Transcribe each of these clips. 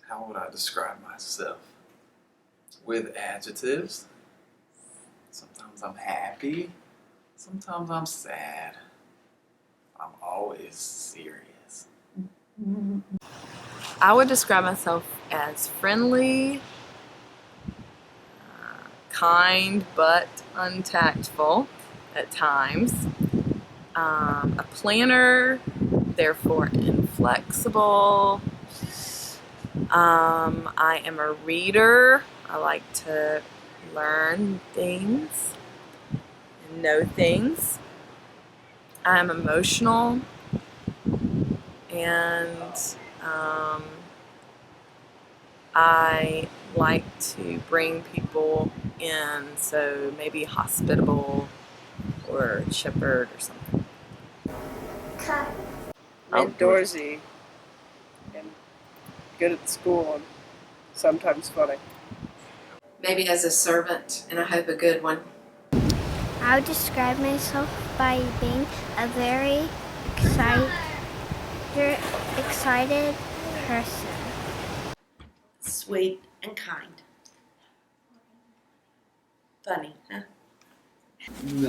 How would I describe myself? With adjectives. Sometimes I'm happy, sometimes I'm sad. I'm always serious. I would describe myself as friendly, kind but untactful at times, a planner, therefore inflexible. I am a reader. I like to learn things and know things. I'm emotional, and I like to bring people in, so maybe hospitable or shepherd or something. Outdoorsy and good at school and sometimes funny. Maybe as a servant, and I hope a good one. I would describe myself by being a very excited person. Sweet and kind. Funny, huh? These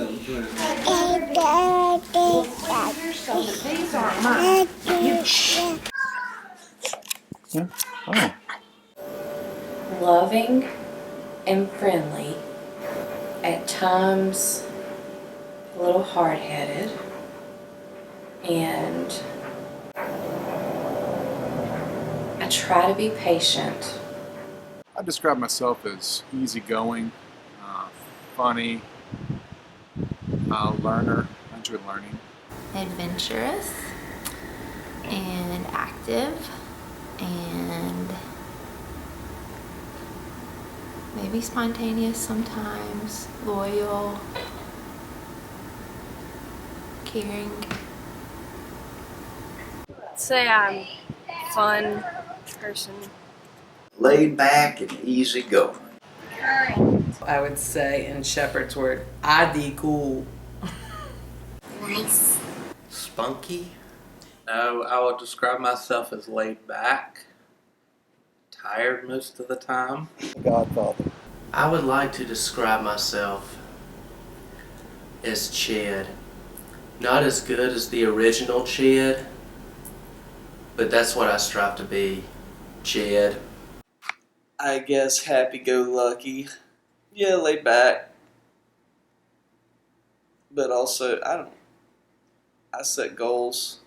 aren't mine. Oh. Loving and friendly, at times a little hard-headed, and I try to be patient. I describe myself as easygoing, funny, learner. I enjoy learning. Adventurous and active and maybe spontaneous sometimes, loyal, caring. Say I'm a fun person. Laid back and easy going. I would say in Shepherd's word, ID cool. Nice. Spunky. No, I would describe myself as laid back, tired most of the time. Godfather. I would like to describe myself as Chad. Not as good as the original Chad, but that's what I strive to be, Chad. I guess happy-go-lucky. Yeah, laid back. But also, I set goals,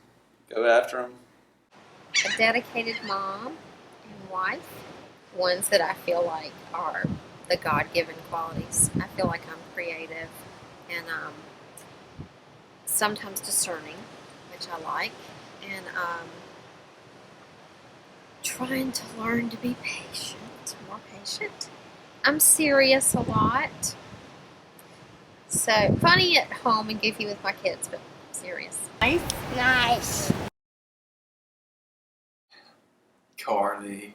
go after them. A dedicated mom and wife, ones that I feel like are the God-given qualities. I feel like I'm creative and sometimes discerning, which I like, and trying to learn to be patient, more patient. I'm serious a lot. So funny at home and goofy with my kids, but serious. Nice. Carly.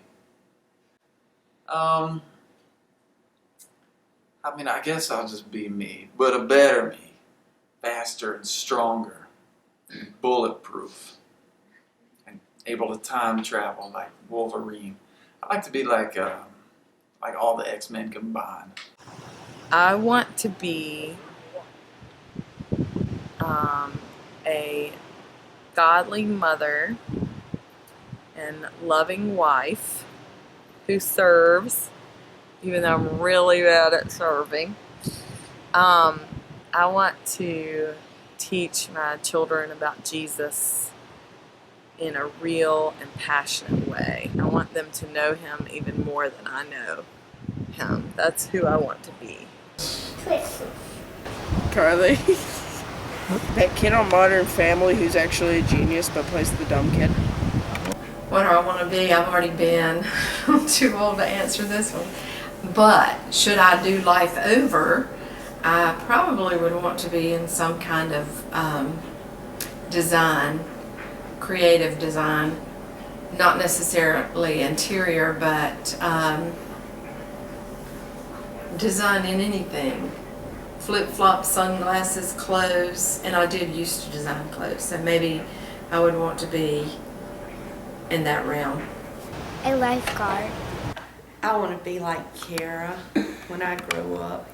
I guess I'll just be me, but a better me. Faster and stronger, and bulletproof, and able to time travel like Wolverine. I like to be like all the X-Men combined. I want to be a godly mother and loving wife who serves, even though I'm really bad at serving. I want to teach my children about Jesus in a real and passionate way. I want them to know him even more than I know him. That's who I want to be. Carly. That kid on Modern Family who's actually a genius but plays the dumb kid. What do I want to be? I've already been. I'm too old to answer this one. But should I do life over, I probably would want to be in some kind of design, creative design, not necessarily interior, but design in anything. Flip-flops, sunglasses, clothes, and I did used to design clothes, so maybe I would want to be in that realm. a lifeguard. I want to be like Kara when I grow up.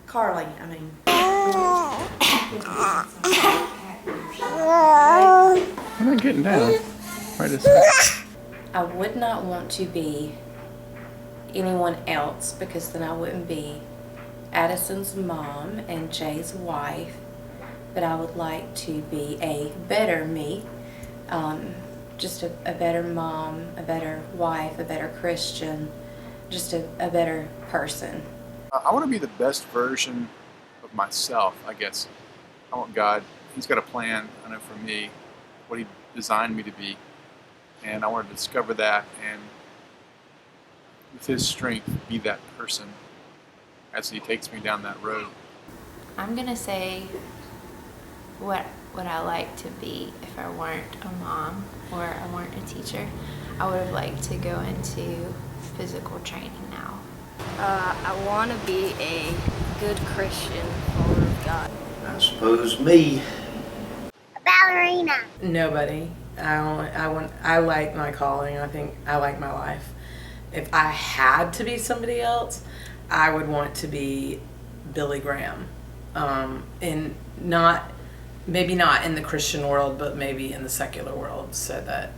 Carly, I mean. I'm not getting down. Right this way. I would not want to be anyone else because then I wouldn't be Addison's mom and Jay's wife, but I would like to be a better me, just a better mom, a better wife, a better Christian, just a better person. I want to be the best version of myself, I guess. I want God, He's got a plan, I know for me, what He designed me to be. And I want to discover that and with His strength be that person as He takes me down that road. I'm gonna say what I like to be if I weren't a mom or I weren't a teacher. I would have liked to go into physical training now. I want to be a good Christian follower of God. I suppose me. A ballerina. Nobody. I like my calling. I think I like my life. If I had to be somebody else, I would want to be Billy Graham. Maybe not in the Christian world, but maybe in the secular world, so that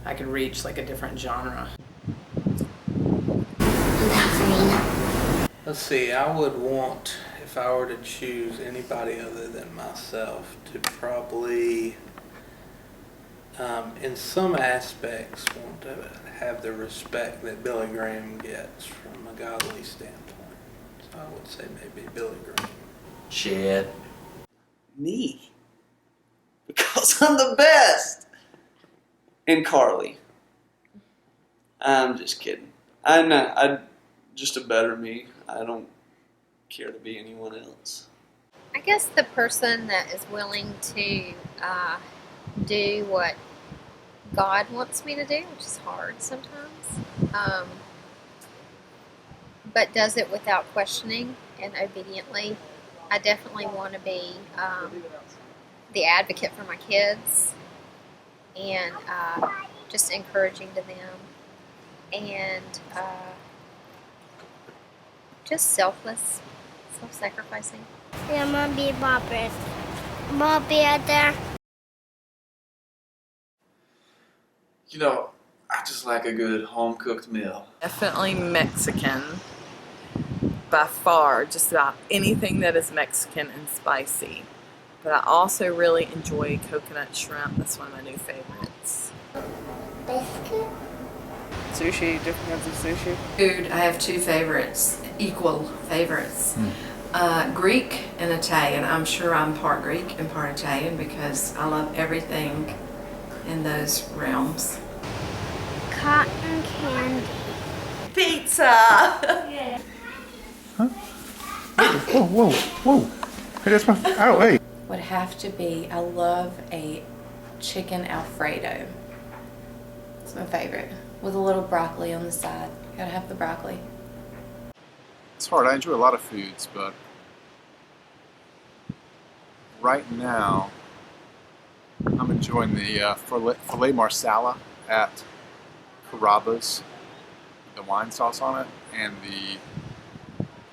I could reach like a different genre. Let's see, I would want, if I were to choose anybody other than myself, to probably, in some aspects, want to have the respect that Billy Graham gets from a godly standpoint. So I would say maybe Billy Graham. Chad. Me. Because I'm the best. And Carly. I'm just kidding. I'm just a better me. I don't care to be anyone else. I guess the person that is willing to do what God wants me to do, which is hard sometimes, but does it without questioning and obediently. I definitely want to be the advocate for my kids and just encouraging to them and just selfless, self-sacrificing. Yeah, I'm gonna be Barbara. Bobby there. You know, I just like a good home-cooked meal. Definitely Mexican. By far, just about anything that is Mexican and spicy. But I also really enjoy coconut shrimp. That's one of my new favorites. Sushi, different kinds of sushi. Food, I have two favorites, equal favorites. Greek and Italian. I'm sure I'm part Greek and part Italian because I love everything in those realms. Cotton candy. Pizza. Yeah. Huh? Whoa. Hey, that's my. Oh, hey. Would have to be, I love a chicken Alfredo. It's my favorite. With a little broccoli on the side. Gotta have the broccoli. It's hard. I enjoy a lot of foods, but right now I'm enjoying the filet marsala at Carrabba's, the wine sauce on it, and the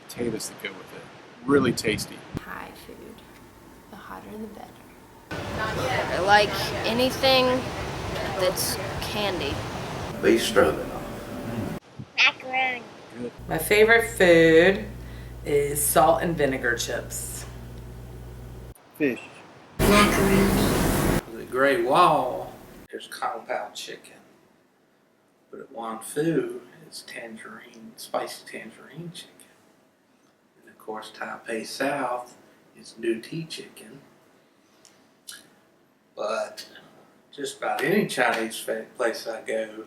potatoes that go with it. Really tasty. Thai food. The hotter the better. I like anything that's candy. Beef stroganoff. Macaroni. My favorite food is salt and vinegar chips. Fish. Macaroni. The Great Wall, there's Kung Pao chicken. But at Wan Fu, it's spicy tangerine chicken. And of course, Taipei South is New Tea chicken. But just about any Chinese place I go,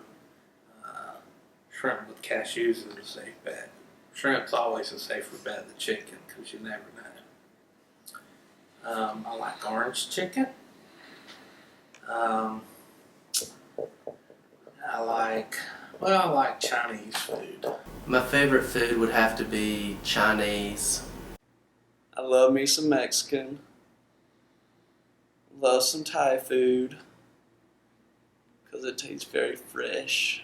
shrimp with cashews is a safe bet. Shrimp's always a safer bet than chicken because you never know. I like orange chicken. I like Chinese food. My favorite food would have to be Chinese. I love me some Mexican. Love some Thai food. because it tastes very fresh.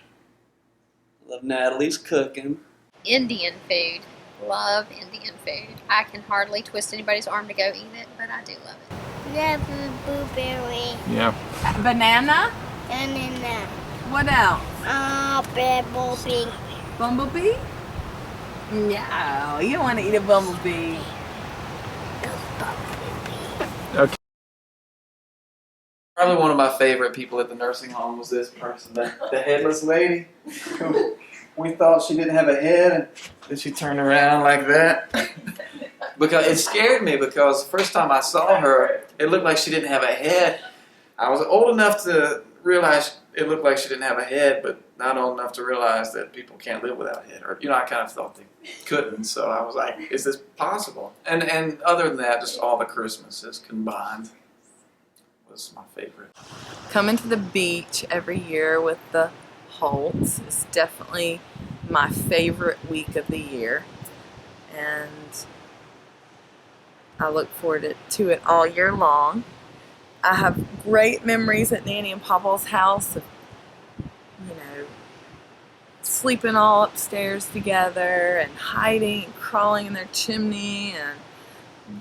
I love Natalie's cooking. Indian food. Love Indian food. I can hardly twist anybody's arm to go eat it, but I do love it. Love blueberry. Yeah. Banana? Banana. What else? Bumblebee. Bumblebee? No, you don't want to eat a bumblebee. Okay. Probably one of my favorite people at the nursing home was this person, the headless lady. Who we thought she didn't have a head, and then she turned around like that. Because it scared me, because the first time I saw her, it looked like she didn't have a head. I was old enough to realize it looked like she didn't have a head, but not old enough to realize that people can't live without a head. Or, I kind of thought they couldn't, so I was like, is this possible? And other than that, just all the Christmases combined was my favorite. Coming to the beach every year with the Holtz is definitely my favorite week of the year, and I look forward to it all year long. I have great memories at Nanny and Papa's house of, sleeping all upstairs together and hiding and crawling in their chimney and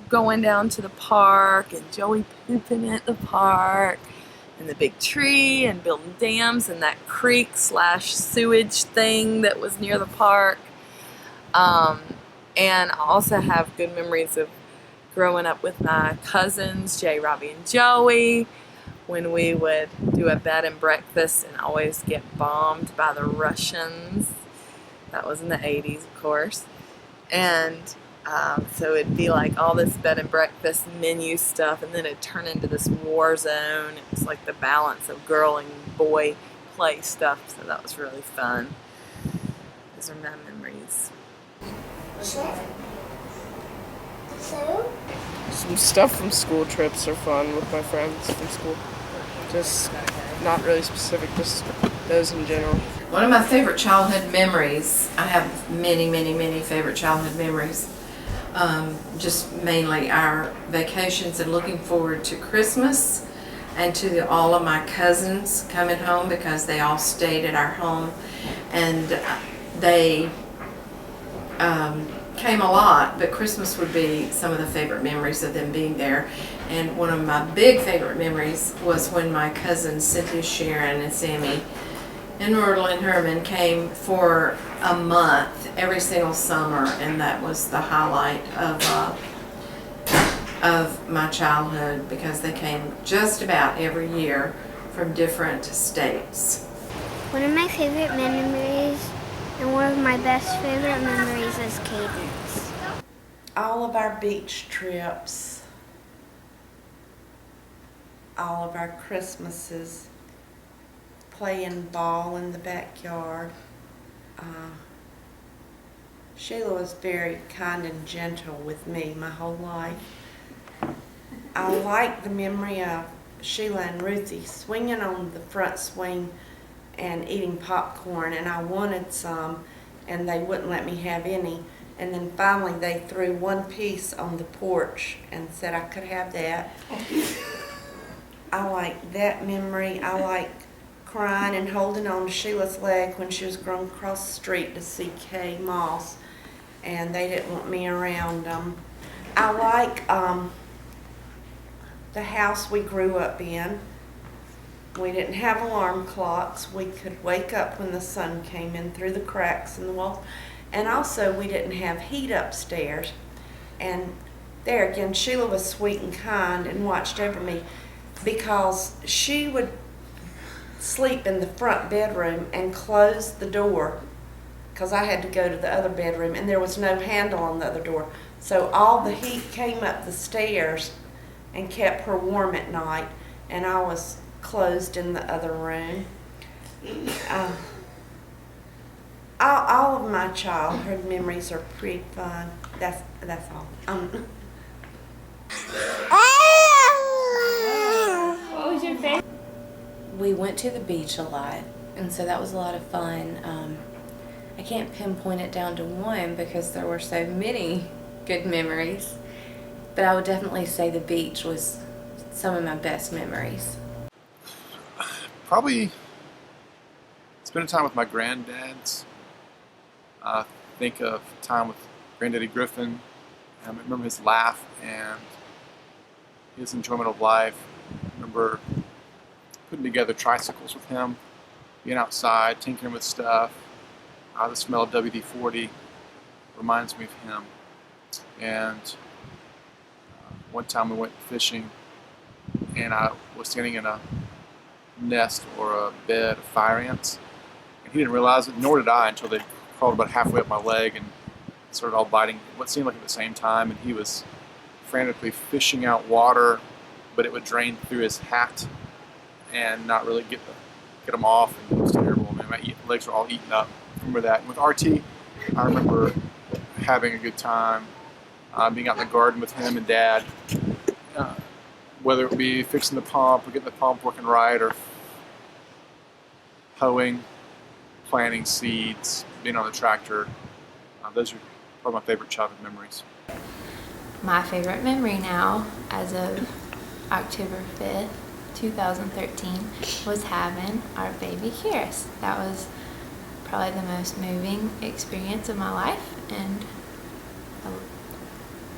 going down to the park and Joey pooping at the park and the big tree and building dams in that creek/sewage thing that was near the park. And I also have good memories of growing up with my cousins, Jay, Robbie, and Joey, when we would do a bed and breakfast and always get bombed by the Russians. That was in the 80s, of course. And so it'd be like all this bed and breakfast menu stuff, and then it'd turn into this war zone. It was like the balance of girl and boy play stuff, so that was really fun. Those are my memories. Some stuff from school trips are fun with my friends from school. Just not really specific, just those in general. One of my favorite childhood memories, I have many, many, many favorite childhood memories. Just mainly our vacations and looking forward to Christmas and to all of my cousins coming home, because they all stayed at our home, and they came a lot, but Christmas would be some of the favorite memories of them being there. And one of my big favorite memories was when my cousins Cynthia, Sharon, and Sammy and Myrtle and Herman came for a month every single summer, and that was the highlight of my childhood, because they came just about every year from different states. One of my favorite memories and one of my best favorite memories is Cadence. All of our beach trips, all of our Christmases, playing ball in the backyard. Sheila was very kind and gentle with me my whole life. I like the memory of Sheila and Ruthie swinging on the front swing and eating popcorn, and I wanted some and they wouldn't let me have any, and then finally they threw one piece on the porch and said I could have that. I like that memory. I like crying and holding on to Sheila's leg when she was going across the street to see Kay Moss, and they didn't want me around them. I like the house we grew up in. We didn't have alarm clocks. We could wake up when the sun came in through the cracks in the walls. And also we didn't have heat upstairs. And there again, Sheila was sweet and kind and watched over me, because she would sleep in the front bedroom and close the door, because I had to go to the other bedroom and there was no handle on the other door. So all the heat came up the stairs and kept her warm at night, and I was closed in the other room. All of my childhood memories are pretty fun. That's all. What was your favorite? We went to the beach a lot, and so that was a lot of fun. I can't pinpoint it down to one because there were so many good memories, but I would definitely say the beach was some of my best memories. Probably spending time with my granddads. Think of time with Granddaddy Griffin. I remember his laugh and his enjoyment of life. I remember putting together tricycles with him, being outside, tinkering with stuff. The smell of WD-40 reminds me of him. And one time we went fishing, and I was standing in a nest or a bed of fire ants, and he didn't realize it, nor did I, until they crawled about halfway up my leg and started all biting what seemed like at the same time. And he was frantically fishing out water, but it would drain through his hat and not really get them off, and it was terrible. I mean, my legs were all eaten up. I remember that. And with RT, I remember having a good time, being out in the garden with him and Dad, whether it be fixing the pump or getting the pump working right, or hoeing, planting seeds, being on the tractor. Those are probably my favorite childhood memories. My favorite memory now, as of October 5th, 2013, was having our baby Kiris. That was probably the most moving experience of my life, and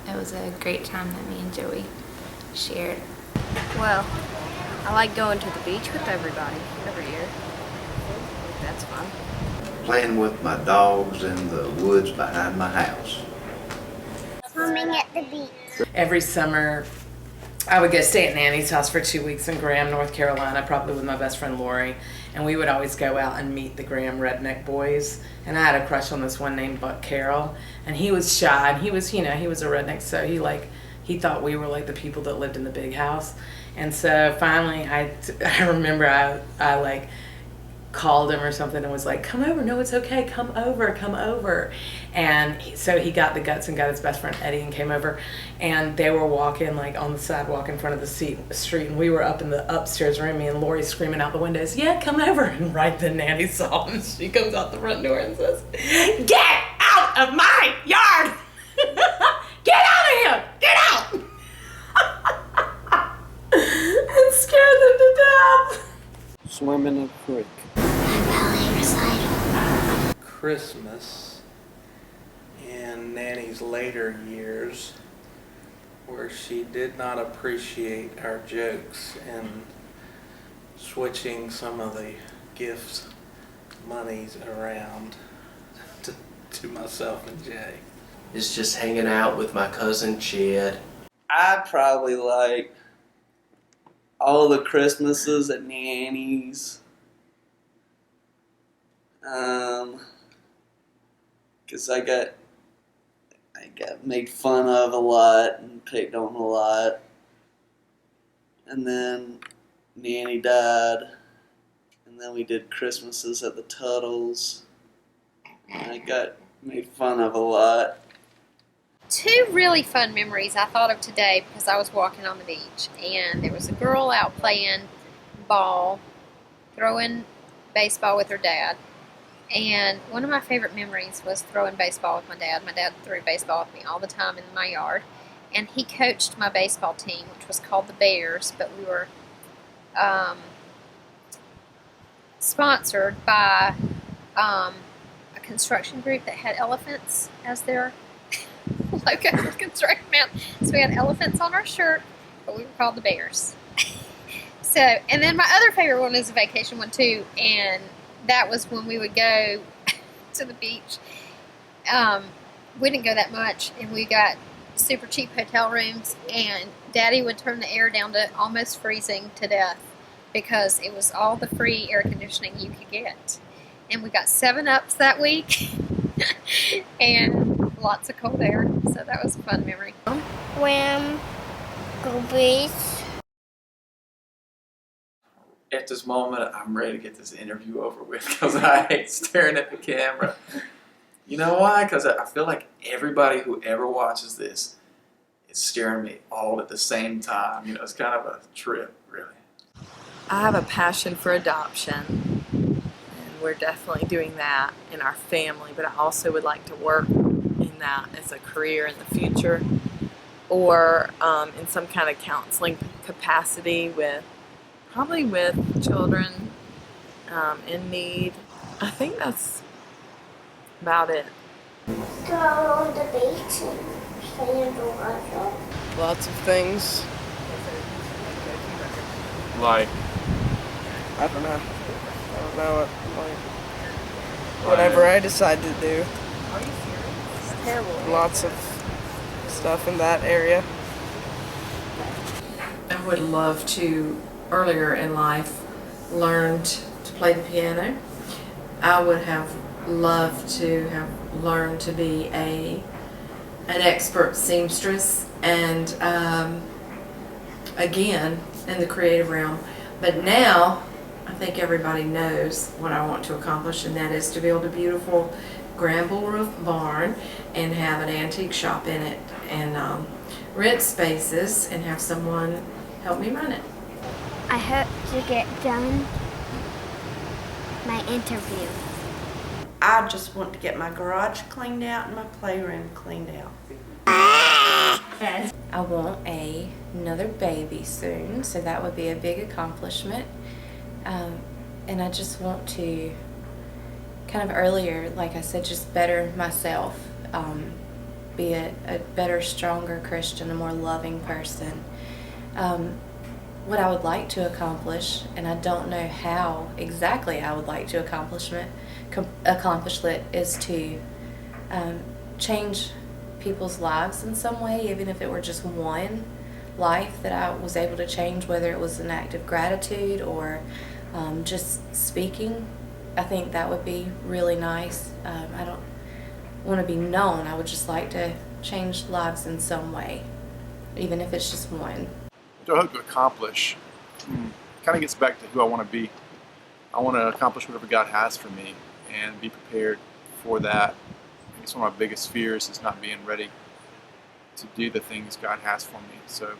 it was a great time that me and Joey shared. Well, I like going to the beach with everybody every year. That's fun. Playing with my dogs in the woods behind my house. Swimming at the beach. Every summer, I would go stay at Nanny's house for 2 weeks in Graham, North Carolina, probably with my best friend Lori. And we would always go out and meet the Graham redneck boys. And I had a crush on this one named Buck Carroll. And he was shy, and he was a redneck, so he thought we were like the people that lived in the big house. And so finally, I remember I called him or something and was like, come over, no, it's okay, come over. And so he got the guts and got his best friend Eddie and came over, and they were walking like on the sidewalk in front of the street, and we were up in the upstairs room, me and Lori screaming out the windows, yeah, come over. And right then Nanny saw him, and she comes out the front door and says, get out of my yard! Get out of here! Get out! And scared them to death. Swim in a creek. Christmas in Nanny's later years, where she did not appreciate our jokes and switching some of the gift monies around to myself and Jay. It's just hanging out with my cousin Chad. I probably like all the Christmases at Nanny's. Because I got made fun of a lot and picked on a lot. And then Nanny died. And then we did Christmases at the Tuttles. And I got made fun of a lot. Two really fun memories I thought of today because I was walking on the beach and there was a girl out playing ball, throwing baseball with her dad. And one of my favorite memories was throwing baseball with my dad. My dad threw baseball with me all the time in my yard. And he coached my baseball team, which was called the Bears, but we were sponsored by a construction group that had elephants as their logo for construction man. So we had elephants on our shirt, but we were called the Bears. So, and then my other favorite one is a vacation one too, and that was when we would go to the beach. We didn't go that much, and we got super cheap hotel rooms, and Daddy would turn the air down to almost freezing to death because it was all the free air conditioning you could get. And we got 7-Ups that week and lots of cold air, so that was a fun memory. Swim, go beach. At this moment, I'm ready to get this interview over with because I hate staring at the camera. You know why? Because I feel like everybody who ever watches this is staring at me all at the same time. You know, it's kind of a trip, really. I have a passion for adoption, and we're definitely doing that in our family, but I also would like to work in that as a career in the future, or in some kind of counseling capacity with children in need. I think that's about it. Go on the beach and stay in the water. Lots of things. Like, I don't know. Whatever I decide to do. It's terrible. Lots of stuff in that area. I would love to, earlier in life, learned to play the piano. I would have loved to have learned to be an expert seamstress, and again, in the creative realm. But now, I think everybody knows what I want to accomplish, and that is to build a beautiful granble roof barn and have an antique shop in it, and rent spaces and have someone help me run it. I hope to get done my interview. I just want to get my garage cleaned out and my playroom cleaned out. I want another baby soon, so that would be a big accomplishment. And I just want to, kind of earlier, like I said, just better myself, be a better, stronger Christian, a more loving person. What I would like to accomplish, and I don't know how exactly I would like to accomplish it, is to change people's lives in some way, even if it were just one life that I was able to change, whether it was an act of gratitude or just speaking. I think that would be really nice. I don't want to be known. I would just like to change lives in some way, even if it's just one. what do I hope to accomplish? Kind of gets back to who I want to be. I want to accomplish whatever God has for me and be prepared for that. I guess one of my biggest fears is not being ready to do the things God has for me. So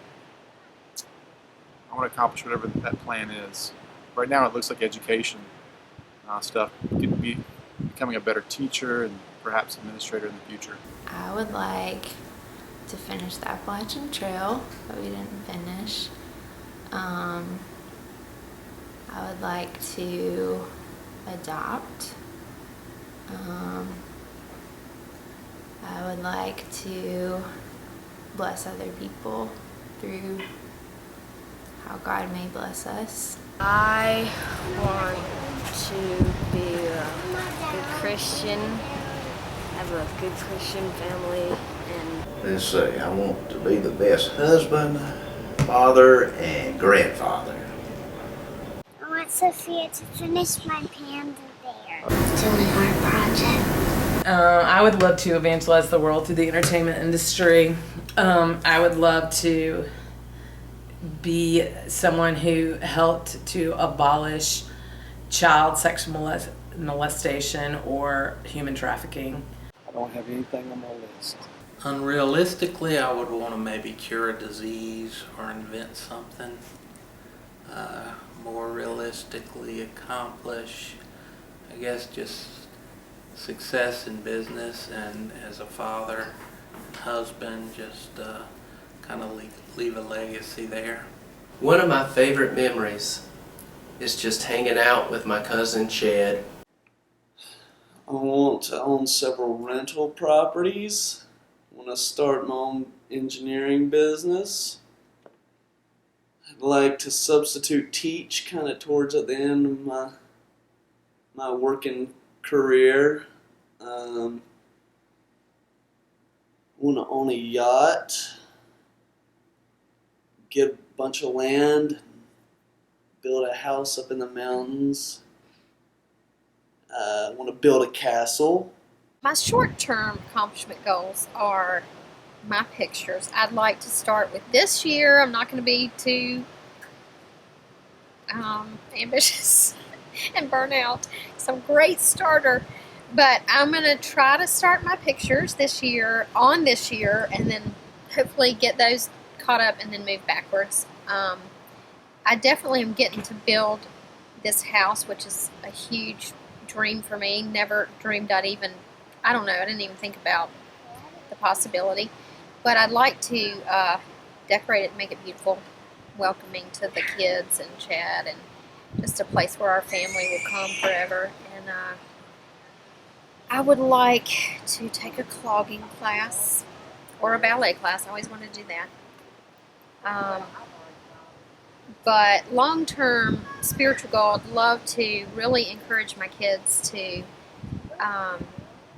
I want to accomplish whatever that plan is. Right now it looks like education stuff. Could be becoming a better teacher and perhaps administrator in the future. I would like to finish the Appalachian Trail that we didn't finish. I would like to adopt. I would like to bless other people through how God may bless us. I want to be a good Christian, have a good Christian family, and Let's see, I want to be the best husband, father, and grandfather. I want Sophia to finish my panda bear. Doing art project. I would love to evangelize the world through the entertainment industry. I would love to be someone who helped to abolish child sexual molestation or human trafficking. I don't have anything on my list. Unrealistically, I would want to maybe cure a disease or invent something. More realistically accomplish, I guess, just success in business and as a father, husband, just kind of leave a legacy there. One of my favorite memories is just hanging out with my cousin Chad. I want to own several rental properties. I want to start my own engineering business. I'd like to substitute teach kind of towards at the end of my working career. I want to own a yacht, get a bunch of land, build a house up in the mountains. I want to build a castle. My short-term accomplishment goals are my pictures. I'd like to start with this year. I'm not going to be too ambitious and burn out. So I'm a great starter. But I'm going to try to start my pictures this year, and then hopefully get those caught up and then move backwards. I definitely am getting to build this house, which is a huge dream for me. Never dreamed I didn't even think about the possibility. But I'd like to decorate it and make it beautiful, welcoming to the kids and Chad, and just a place where our family will come forever. And I would like to take a clogging class or a ballet class. I always wanted to do that. But long-term, spiritual goal, I'd love to really encourage my kids to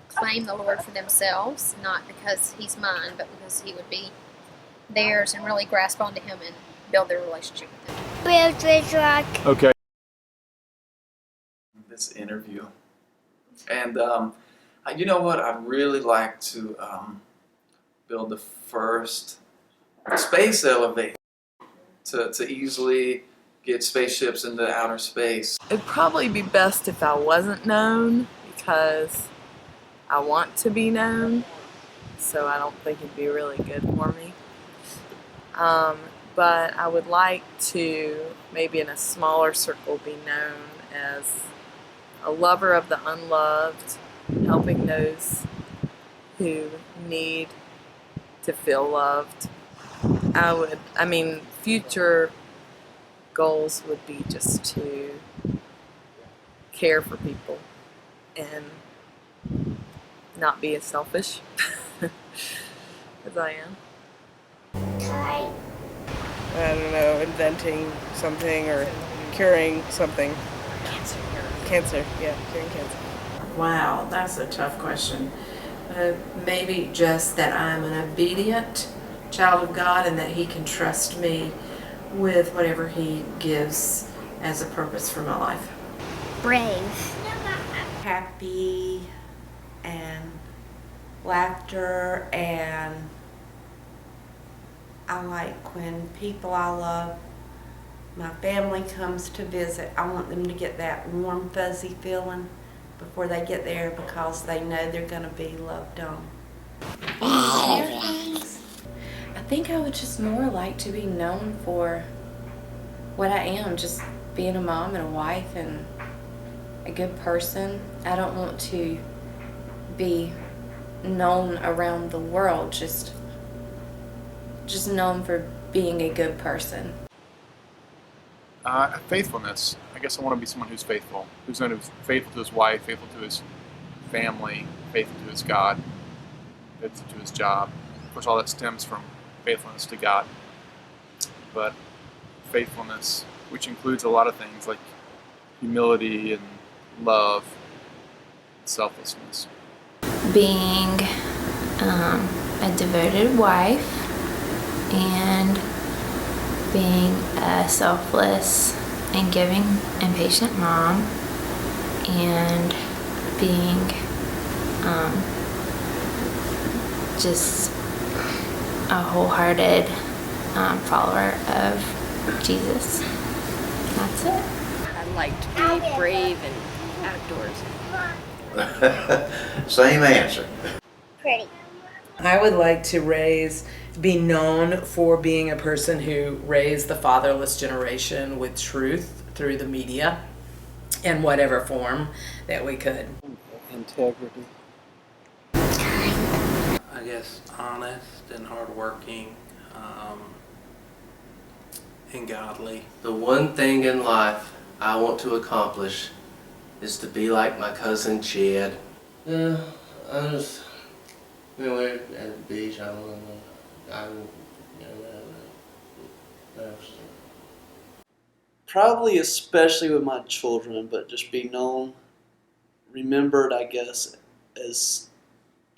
claim the Lord for themselves, not because He's mine, but because He would be theirs, and really grasp onto Him and build their relationship with Him. Bridge Rock. Okay. This interview. And you know what? I'd really like to build the first space elevator to easily get spaceships into outer space. It'd probably be best if I wasn't known, because I want to be known, so I don't think it'd be really good for me. But I would like to, maybe in a smaller circle, be known as a lover of the unloved, helping those who need to feel loved. Future goals would be just to care for people and not be as selfish as I am. I don't know, inventing something or curing something. Cancer, yeah, curing cancer. Wow, that's a tough question. Maybe just that I'm an obedient child of God and that He can trust me with whatever He gives as a purpose for my life. Brave. Happy and laughter, and I like when people I love, my family comes to visit, I want them to get that warm, fuzzy feeling before they get there, because they know they're going to be loved on. I think I would just more like to be known for what I am, just being a mom and a wife and a good person. I don't want to be known around the world, just known for being a good person. Faithfulness. I guess I want to be someone who's faithful, who's faithful to his wife, faithful to his family, faithful to his God, faithful to his job. Of course, all that stems from faithfulness to God. But faithfulness, which includes a lot of things like humility and love, and selflessness. Being a devoted wife and being a selfless and giving and patient mom, and being just a wholehearted follower of Jesus. That's it. I'd like to be brave and outdoorsy. Same answer. Pretty. I would like to be known for being a person who raised the fatherless generation with truth through the media in whatever form that we could. Integrity. I guess honest and hardworking, and godly. The one thing in life I want to accomplish is to be like my cousin Chad. Yeah, we're at the beach. Probably especially with my children, but just be known, remembered, I guess, as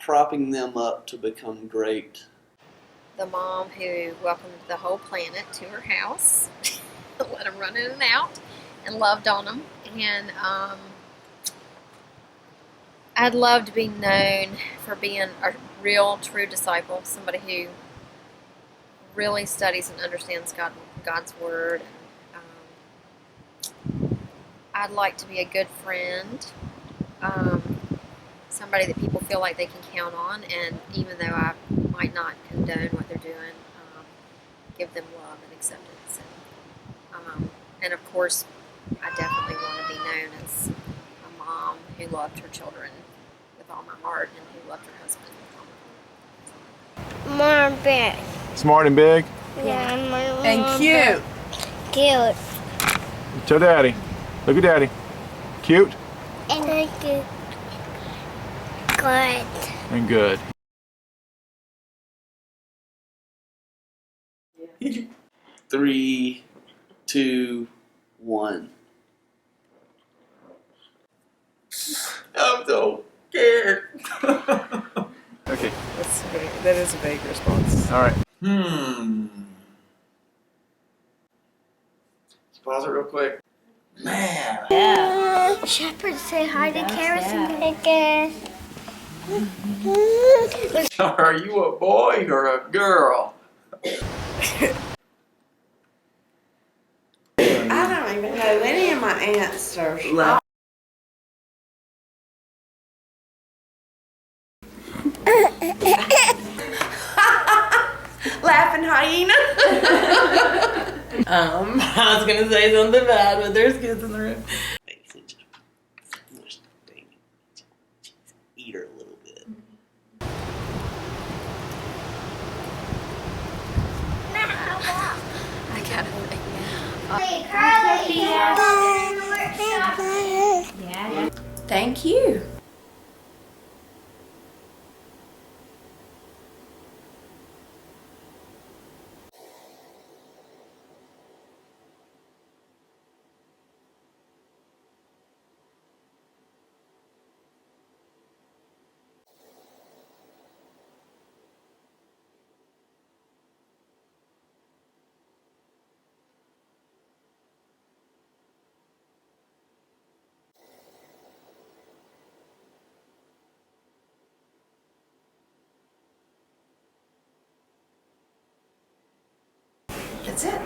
propping them up to become great. The mom who welcomed the whole planet to her house, let them run in and out, and loved on them. And I'd love to be known for being a real, true disciple, somebody who really studies and understands God's Word. I'd like to be a good friend, somebody that people feel like they can count on, and even though I might not condone what they're doing, give them love and acceptance. And of course, I definitely want to be known as a mom who loved her children with all my heart and who loved her husband with all my heart. More big. Smart and big. Yeah, And cute. Cute. Tell Daddy. Look at Daddy. Cute. And cute. Good. And good. Three, two, one. I'm so scared. Okay. That is a vague response. All right. Let's pause it real quick. Man. Yeah. Shepard, say hi to Karis and Vickers. Are you a boy or a girl? I don't even know any of my answers. Laughing hyena. I was gonna say something bad, but there's kids in the room. Eat her a little bit. I gotta think. Thank you. That's it.